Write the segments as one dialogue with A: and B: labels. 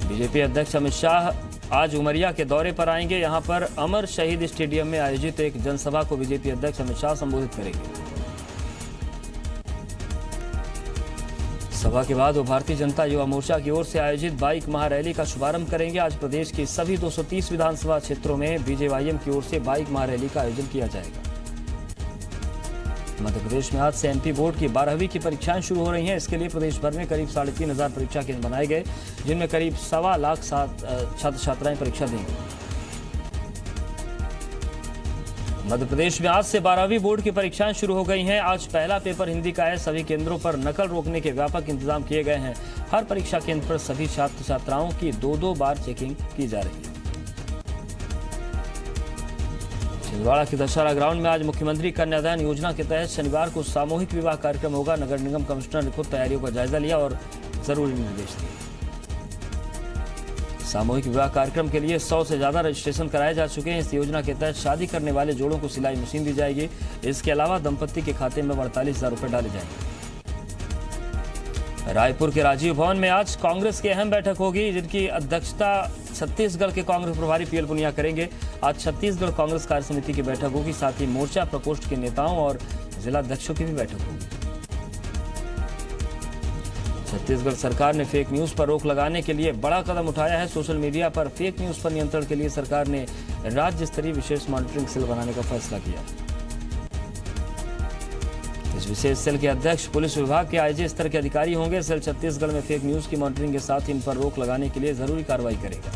A: BJP अध्यक्ष अमित शाह आज उमरिया के दौरे पर आएंगे। यहां पर अमर शहीद स्टेडियम में आयोजित एक जनसभा को बीजेपी अध्यक्ष अमित शाह संबोधित करेंगे। सभा के बाद वो भारतीय जनता युवा मोर्चा की ओर से आयोजित बाइक महारैली का शुभारंभ करेंगे। आज प्रदेश की सभी 230 विधानसभा क्षेत्रों में बीजेवाईएम की ओर से बाइक महारैली का आयोजन किया जाएगा। मध्य प्रदेश में आज से एमपी बोर्ड की 12वीं की परीक्षाएं शुरू हो रही हैं। इसके लिए प्रदेश भर में करीब 3,500 परीक्षा केंद्र बनाए गए, जिनमें करीब 1.25 लाख छात्र छात्राएं परीक्षा देंगे। मध्य प्रदेश में आज से 12वीं बोर्ड की परीक्षाएं शुरू हो गई हैं। आज पहला पेपर हिंदी का है। सभी केंद्रों पर नकल रोकने के व्यापक इंतजाम किए गए हैं। हर परीक्षा केंद्र पर सभी छात्र छात्राओं की 2-2 बार चेकिंग की जा रही है। छिंदवाड़ा के दशहरा ग्राउंड में आज मुख्यमंत्री कन्यादान योजना के तहत शनिवार को सामूहिक विवाह कार्यक्रम होगा। नगर निगम कमिश्नर ने खुद तैयारियों का जायजा लिया और जरूरी निर्देश दिए। सामूहिक विवाह कार्यक्रम के लिए 100 से ज्यादा रजिस्ट्रेशन कराए जा चुके हैं। इस योजना के तहत शादी करने वाले जोड़ों को सिलाई मशीन दी जाएगी। इसके अलावा दंपत्ति के खाते में 48,000 रुपए डाले जाएंगे। रायपुर के राजीव भवन में आज कांग्रेस की अहम बैठक होगी, जिनकी अध्यक्षता छत्तीसगढ़ के कांग्रेस प्रभारी पीएल पुनिया करेंगे। आज छत्तीसगढ़ कांग्रेस कार्य समिति की बैठक होगी। साथ ही मोर्चा प्रकोष्ठ के नेताओं और जिलाध्यक्षों की भी बैठक होगी। छत्तीसगढ़ सरकार ने फेक न्यूज पर रोक लगाने के लिए बड़ा कदम उठाया है। सोशल मीडिया पर फेक न्यूज पर नियंत्रण के लिए सरकार ने राज्य स्तरीय विशेष मॉनिटरिंग सेल बनाने का फैसला किया। इस विशेष सेल के अध्यक्ष पुलिस विभाग के आईजी स्तर के अधिकारी होंगे। सेल छत्तीसगढ़ में फेक न्यूज की मॉनिटरिंग के साथ इन पर रोक लगाने के लिए जरूरी कार्रवाई करेगा।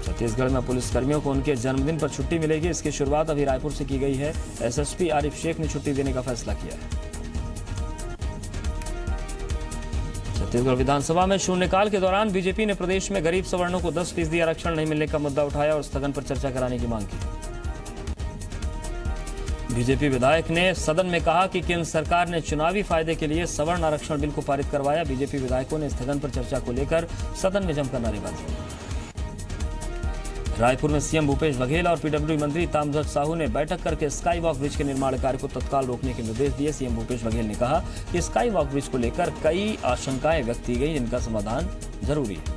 A: छत्तीसगढ़ में पुलिसकर्मियों को उनके जन्मदिन पर छुट्टी मिलेगी। इसकी शुरुआत अभी रायपुर से की गई है। एसएसपी आरिफ शेख ने छुट्टी देने का फैसला किया है। छत्तीसगढ़ विधानसभा में शून्यकाल के दौरान बीजेपी ने प्रदेश में गरीब सवर्णों को 10% आरक्षण नहीं मिलने का मुद्दा उठाया और स्थगन पर चर्चा कराने की मांग की। बीजेपी विधायक ने सदन में कहा कि केंद्र सरकार ने चुनावी फायदे के लिए सवर्ण आरक्षण बिल को पारित करवाया। बीजेपी विधायकों ने स्थगन पर चर्चा को लेकर सदन में जमकर नारेबाजी की। रायपुर में सीएम भूपेश बघेल और पीडब्ल्यूडी मंत्री ताम्रध्वज साहू ने बैठक करके स्काई वॉक ब्रिज के निर्माण कार्य को तत्काल रोकने के निर्देश दिए। सीएम भूपेश बघेल ने कहा कि स्काई वॉक ब्रिज को लेकर कई आशंकाएं व्यक्त की गई, जिनका समाधान जरूरी है।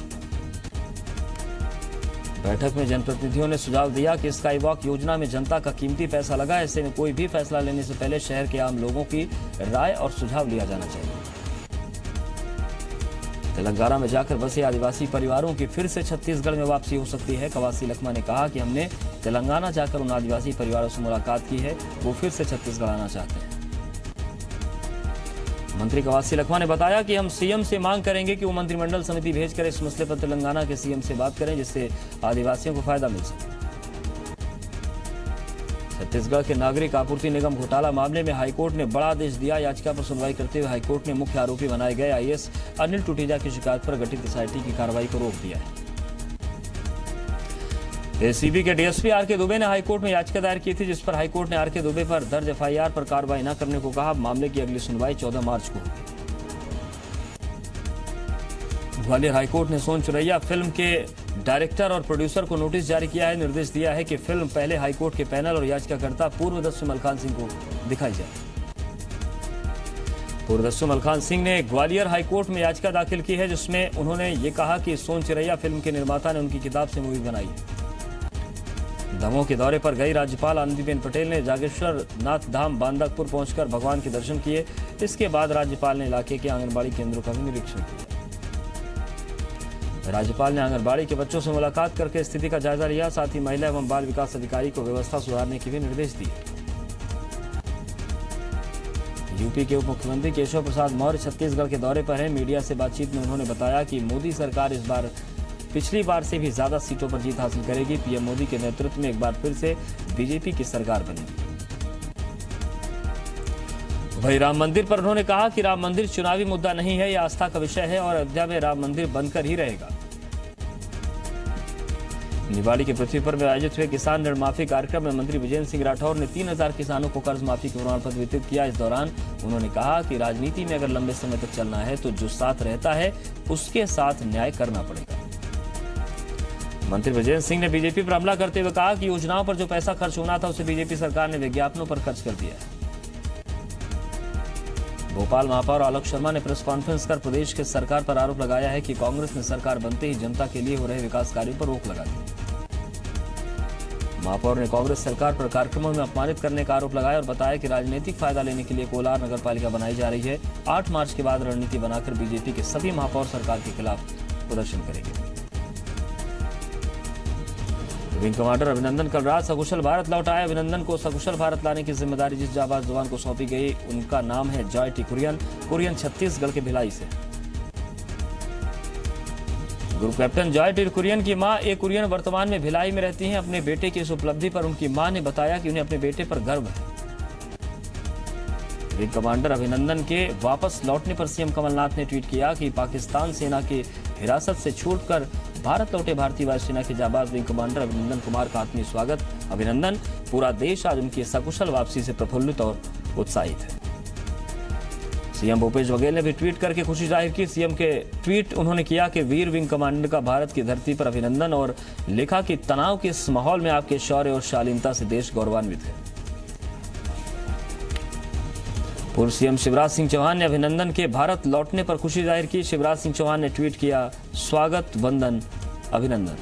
A: बैठक में जनप्रतिनिधियों ने सुझाव दिया कि स्काई वॉक योजना में जनता का कीमती पैसा लगा है। ऐसे में कोई भी फैसला लेने से पहले शहर के आम लोगों की राय और सुझाव लिया जाना चाहिए। तेलंगाना में जाकर बसे आदिवासी परिवारों की फिर से छत्तीसगढ़ में वापसी हो सकती है। कवासी लखमा ने कहा कि हमने तेलंगाना जाकर उन आदिवासी परिवारों से मुलाकात की है, वो फिर से छत्तीसगढ़ आना चाहते हैं। मंत्री कवासी लखमा ने बताया कि हम सीएम से मांग करेंगे कि वो मंत्रिमंडल समिति भेजकर इस मसले पर तेलंगाना के सीएम से बात करें, जिससे आदिवासियों को फायदा मिल सके। छत्तीसगढ़ के नागरिक आपूर्ति निगम घोटाला मामले में हाईकोर्ट ने बड़ा आदेश दिया। याचिका पर सुनवाई करते हुए हाईकोर्ट ने मुख्य आरोपी बनाए गए आईएएस अनिल टूटीजा की शिकायत पर गठित एसआईटी की कार्रवाई को रोक दिया है। एसीबी के डीएसपी आरके दुबे ने हाईकोर्ट में याचिका दायर की थी, जिस पर हाईकोर्ट ने आरके दुबे पर दर्ज एफआईआर पर कार्रवाई न करने को कहा। मामले की अगली सुनवाई 14 मार्च को होगी। ग्वालियर हाईकोर्ट ने सोन चुरैया फिल्म के डायरेक्टर और प्रोड्यूसर को नोटिस जारी किया है। निर्देश दिया है कि फिल्म पहले हाईकोर्ट के पैनल और याचिकाकर्ता पूर्वदस्यु मलखान सिंह को दिखाई जाए। पूर्वदस्यु मलखान सिंह ने ग्वालियर हाईकोर्ट में याचिका दाखिल की है, जिसमें उन्होंने ये कहा कि सोन चुरैया फिल्म के निर्माता ने उनकी किताब से मूवी बनाई है। दमोह के दौरे पर गई राज्यपाल आनंदीबेन पटेल ने जागेश्वर नाथ धाम बांदकपुर पहुंचकर भगवान के दर्शन किए। इसके बाद राज्यपाल ने इलाके के आंगनबाड़ी केंद्रों का भी निरीक्षण किया। राज्यपाल ने आंगनबाड़ी के बच्चों से मुलाकात करके स्थिति का जायजा लिया। साथ ही महिला एवं बाल विकास अधिकारी को व्यवस्था सुधारने के भी निर्देश दिए। यूपी के उप मुख्यमंत्री केशव प्रसाद मौर्य छत्तीसगढ़ के दौरे पर हैं। मीडिया से बातचीत में उन्होंने बताया कि मोदी सरकार इस बार पिछली बार से भी ज्यादा सीटों पर जीत हासिल करेगी। पीएम मोदी के नेतृत्व में एक बार फिर से बीजेपी की सरकार बनेगी। वहीं राम मंदिर पर उन्होंने कहा कि राम मंदिर चुनावी मुद्दा नहीं है, यह आस्था का विषय है और अयोध्या में राम मंदिर बनकर ही रहेगा। निवाड़ी के पृथ्वीपुर में आयोजित हुए किसान ऋण माफी कार्यक्रम में मंत्री विजेंद्र सिंह राठौर ने 3,000 किसानों को कर्ज माफी के प्रमाण पत्र वितरित किया। इस दौरान उन्होंने कहा कि राजनीति में अगर लंबे समय तक चलना है तो जो साथ रहता है उसके साथ न्याय करना पड़ेगा। मंत्री विजेंद्र सिंह ने बीजेपी पर हमला करते हुए कहा कि योजनाओं पर जो पैसा खर्च होना था उसे बीजेपी सरकार ने विज्ञापनों पर खर्च कर दिया है। भोपाल महापौर आलोक शर्मा ने प्रेस कॉन्फ्रेंस कर प्रदेश के सरकार पर आरोप लगाया है कि कांग्रेस ने सरकार बनते ही जनता के लिए हो रहे विकास कार्यों पर रोक लगा दी। महापौर ने कांग्रेस सरकार पर कार्यक्रमों में अपमानित करने का आरोप लगाया और बताया कि राजनीतिक फायदा लेने के लिए कोलार नगरपालिका बनाई जा रही है। 8 मार्च के बाद रणनीति बनाकर बीजेपी के सभी महापौर सरकार के खिलाफ प्रदर्शन करेंगे। विंग कमांडर अभिनंदन कल रात सकुशल भारत लौट आए। अभिनंदन को सकुशल भारत लाने की जिम्मेदारी जिस जाबाज जवान को सौंपी गई उनका नाम है जॉय टी कुरियन। कुरियन छत्तीसगढ़ के भिलाई से। Group captain Joy T Kurian की मां ए कुरियन वर्तमान में भिलाई में रहती हैं। अपने बेटे की इस उपलब्धि पर उनकी मां ने बताया कि उन्हें अपने बेटे पर गर्व है। विंग कमांडर अभिनंदन के वापस लौटने पर सीएम कमलनाथ ने ट्वीट किया कि पाकिस्तान सेना की हिरासत से छूटकर भारत लौटे भारतीय वायुसेना के जाबाज विंग कमांडर अभिनंदन कुमार का आत्मीय स्वागत। अभिनंदन, पूरा देश आज उनकी सकुशल वापसी से प्रफुल्लित और उत्साहित है। सीएम भूपेश बघेल ने भी ट्वीट करके खुशी जाहिर की। सीएम के ट्वीट उन्होंने किया कि वीर विंग कमांडर का भारत की धरती पर अभिनंदन और लिखा कि तनाव के इस माहौल में आपके शौर्य और शालीनता से देश गौरवान्वित है। पूर्व सीएम शिवराज सिंह चौहान ने अभिनंदन के भारत लौटने पर खुशी जाहिर की। शिवराज सिंह चौहान ने ट्वीट किया, स्वागत वंदन अभिनंदन।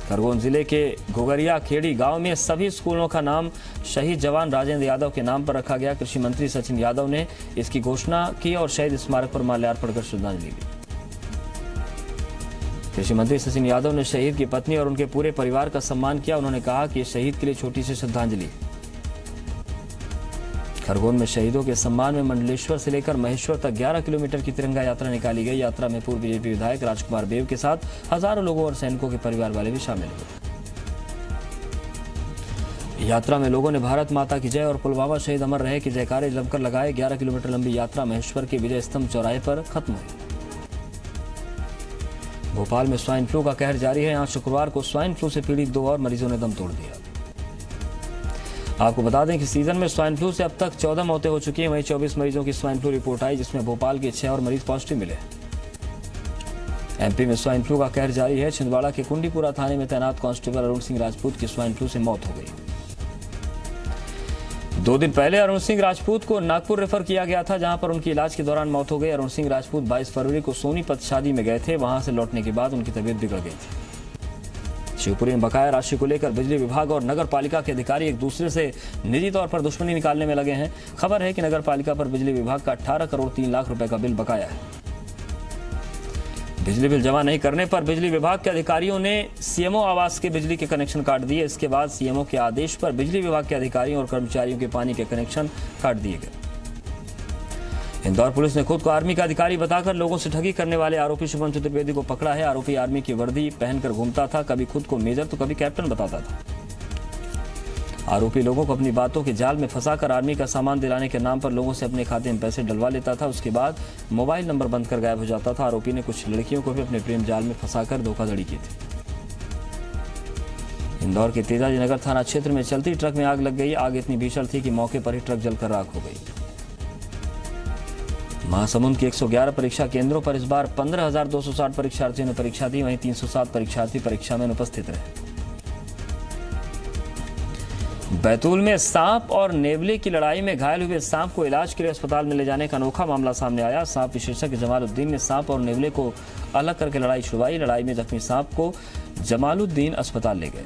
A: खरगोन जिले के घुघरिया खेड़ी गांव में सभी स्कूलों का नाम शहीद जवान राजेंद्र यादव के नाम पर रखा गया। कृषि मंत्री सचिन यादव ने इसकी घोषणा की और शहीद स्मारक पर माल्यार्पण कर श्रद्धांजलि दी। कृषि मंत्री सचिन यादव ने शहीद की पत्नी और उनके पूरे परिवार का सम्मान किया। उन्होंने कहा कि शहीद के लिए छोटी सी श्रद्धांजलि। खरगोन में शहीदों के सम्मान में मंडलेश्वर से लेकर महेश्वर तक 11 किलोमीटर की तिरंगा यात्रा निकाली गई। यात्रा में पूर्व बीजेपी विधायक राजकुमार बेव के साथ हजारों लोगों और सैनिकों के परिवार वाले भी शामिल हुए। यात्रा में लोगों ने भारत माता की जय और पुलवामा शहीद अमर रहे की जयकारे जमकर लगाए। 11 किलोमीटर लंबी यात्रा महेश्वर के विजय स्तंभ चौराहे पर खत्म हुई। भोपाल में स्वाइन फ्लू का कहर जारी है। यहाँ शुक्रवार को स्वाइन फ्लू से पीड़ित 2 और मरीजों ने दम तोड़ दिया। आपको बता दें कि सीजन में स्वाइन फ्लू से अब तक 14 मौतें हो चुकी हैं। वहीं 24 मरीजों की स्वाइन फ्लू रिपोर्ट आई, जिसमें भोपाल के 6 और मरीज पॉजिटिव मिले। एमपी में स्वाइन फ्लू का कहर जारी है। छिंदवाड़ा के कुंडीपुरा थाने में तैनात कांस्टेबल अरुण सिंह राजपूत की स्वाइन फ्लू से मौत हो गई। 2 दिन पहले अरुण सिंह राजपूत को नागपुर रेफर किया गया था, जहां पर उनकी इलाज के दौरान मौत हो गई। अरुण सिंह राजपूत 22 फरवरी को सोनीपत शादी में गए थे। वहां से लौटने के बाद उनकी तबीयत बिगड़ गई थी। शिवपुरी में बकाया राशि को लेकर बिजली विभाग और नगर पालिका के अधिकारी एक दूसरे से निजी तौर पर दुश्मनी निकालने में लगे हैं। खबर है कि नगर पालिका पर बिजली विभाग का 18 करोड़ 3 लाख रुपए का बिल बकाया है। बिजली बिल जमा नहीं करने पर बिजली विभाग के अधिकारियों ने सीएमओ आवास के बिजली के कनेक्शन काट दिए। इसके बाद सीएमओ के आदेश पर बिजली विभाग के अधिकारियों और कर्मचारियों के पानी के कनेक्शन काट दिए गए। इंदौर पुलिस ने खुद को आर्मी का अधिकारी बताकर लोगों से ठगी करने वाले आरोपी शुभम चतुर्वेदी को पकड़ा है। आरोपी आर्मी की वर्दी पहनकर घूमता था, कभी खुद को मेजर तो कभी कैप्टन बताता था। आरोपी लोगों को अपनी बातों के जाल में फंसाकर आर्मी का सामान दिलाने के नाम पर लोगों से अपने खाते में पैसे डलवा लेता था। उसके बाद मोबाइल नंबर बंद कर गायब हो जाता था। आरोपी ने कुछ लड़कियों को भी अपने प्रेम जाल में फंसाकर धोखाधड़ी की थी। इंदौर के तेजाजी नगर थाना क्षेत्र में चलती ट्रक में आग लग गई। आग इतनी भीषण थी कि मौके पर ही ट्रक जलकर राख हो गई। महासमुंद के 111 परीक्षा केंद्रों पर इस बार 15,260 परीक्षार्थियों ने परीक्षा दी। वहीं 307 परीक्षार्थी परीक्षा में अनुपस्थित रहे। बैतूल में सांप और नेवले की लड़ाई में घायल हुए सांप को इलाज के लिए अस्पताल में ले जाने का अनोखा मामला सामने आया। सांप विशेषज्ञ जमालुद्दीन ने सांप और नेवले को अलग करके लड़ाई छुड़वाई। लड़ाई में जख्मी सांप को जमालुद्दीन अस्पताल ले गए।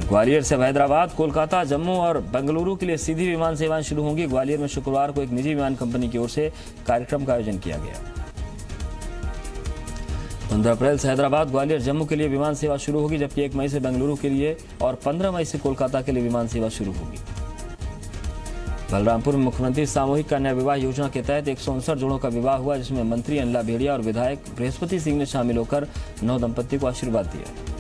A: ग्वालियर से हैदराबाद, कोलकाता, जम्मू और बेंगलुरु के लिए सीधी विमान सेवाएं शुरू होंगी। ग्वालियर में शुक्रवार को एक निजी विमान कंपनी की ओर से कार्यक्रम का आयोजन किया गया। 15 अप्रैल से हैदराबाद, ग्वालियर, जम्मू के लिए विमान सेवा शुरू होगी, जबकि 1 मई से बेंगलुरु के लिए और 15 मई से कोलकाता के लिए विमान सेवा शुरू होगी। बलरामपुर में मुख्यमंत्री सामूहिक कन्या विवाह योजना के तहत 159 जोड़ों का विवाह हुआ, जिसमें मंत्री अनिला भेड़िया और विधायक बृहस्पति सिंह ने शामिल होकर 9 दंपत्ति को आशीर्वाद दिया।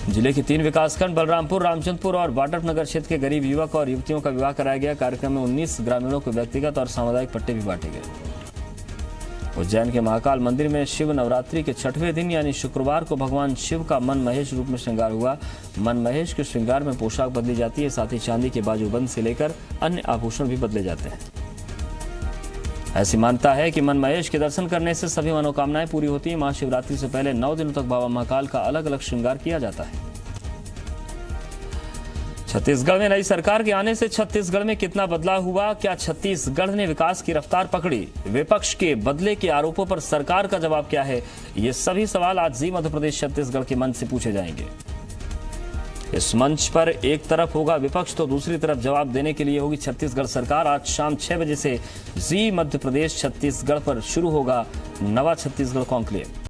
A: जिले के 3 विकासखंड बलरामपुर, रामचंद्रपुर और वाड्रफनगर क्षेत्र के गरीब युवक और युवतियों का विवाह कराया गया। कार्यक्रम में 19 ग्रामीणों को व्यक्तिगत और सामुदायिक पट्टे भी बांटे गए। उज्जैन के महाकाल मंदिर में शिव नवरात्रि के 6वें दिन यानी शुक्रवार को भगवान शिव का मन महेश रूप में श्रृंगार हुआ। मन महेश के श्रृंगार में पोशाक बदली जाती है, साथ ही चांदी के बाजूबंद से लेकर अन्य आभूषण भी बदले जाते हैं। ऐसी मान्यता है कि मन महेश के दर्शन करने से सभी मनोकामनाएं पूरी होती हैं। महाशिवरात्रि से पहले 9 दिनों तक बाबा महाकाल का अलग अलग श्रृंगार किया जाता है। छत्तीसगढ़ में नई सरकार के आने से छत्तीसगढ़ में कितना बदलाव हुआ? क्या छत्तीसगढ़ ने विकास की रफ्तार पकड़ी? विपक्ष के बदले के आरोपों पर सरकार का जवाब क्या है? ये सभी सवाल आज जी मध्य प्रदेश छत्तीसगढ़ के मंच से पूछे जाएंगे। इस मंच पर एक तरफ होगा विपक्ष तो दूसरी तरफ जवाब देने के लिए होगी छत्तीसगढ़ सरकार। आज शाम 6 बजे से जी मध्य प्रदेश छत्तीसगढ़ पर शुरू होगा नवा छत्तीसगढ़ कॉन्क्लेव।